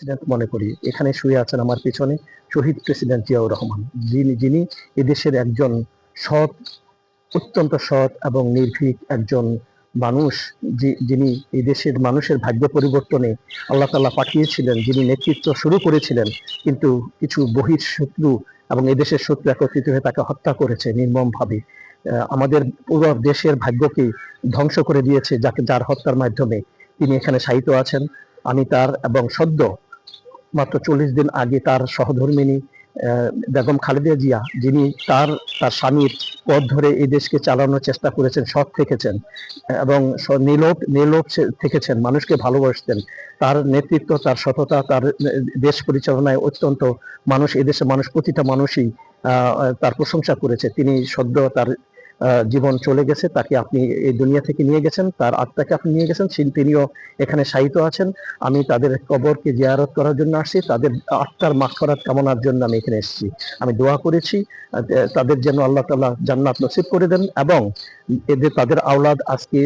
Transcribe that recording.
President মনে করি। এখানে শুয়ে আছেন আমার পিছনে শহীদ প্রেসিডেন্ট জিয়াউর রহমান, যিনি এদেশের একজন সৎ, অত্যন্ত সৎ এবং নির্ভীক একজন মানুষ, যিনি এই দেশের মানুষের ভাগ্য পরিবর্তনে আল্লাহ তাআলা পাঠিয়েছিলেন, যিনি নেতৃত্ব শুরু করেছিলেন, কিন্তু কিছু বহিঃশত্রু এবং এদেশের শত্রু একত্রিত হয়ে তাকে হত্যা করেছে নির্মমভাবে। আমাদের পুরো দেশের ভাগ্যকে ধ্বংস করে দিয়েছে, যার হত্যার মাধ্যমে তিনি এখানে শায়িত আছেন। আমি তার এবং সদ্য মাত্র 40 দিন আগে তার সহধর্মিণী বেগম খালেদা জিয়া, যিনি তার স্বামীর পথ ধরে এই দেশকে চালানোর চেষ্টা করেছেন, সৎ থেকেছেন এবং নির্লোভ থেকেছেন, মানুষকে ভালোবাসতেন। তার নেতৃত্ব, তার সততা, তার দেশ পরিচালনায় অত্যন্ত এদেশের মানুষ, প্রতিটা মানুষই তার প্রশংসা করেছে। তিনি সদ্য তার জীবন চলে গেছে, তাকে আপনি এই দুনিয়া থেকে নিয়ে গেছেন, তার আত্মাকে আপনি নিয়ে গেছেন, তিনিও এখানে শায়িত আছেন। আমি তাদের কবরকে জিয়ারত করার জন্য আসছি, তাদের আত্মার মাগফিরাত কামনার জন্য আমি এখানে এসেছি। আমি দোয়া করেছি তাদের যেন আল্লাহ তাআলা জান্নাত নসিব করে দেন এবং তাদের আওলাদ আজকে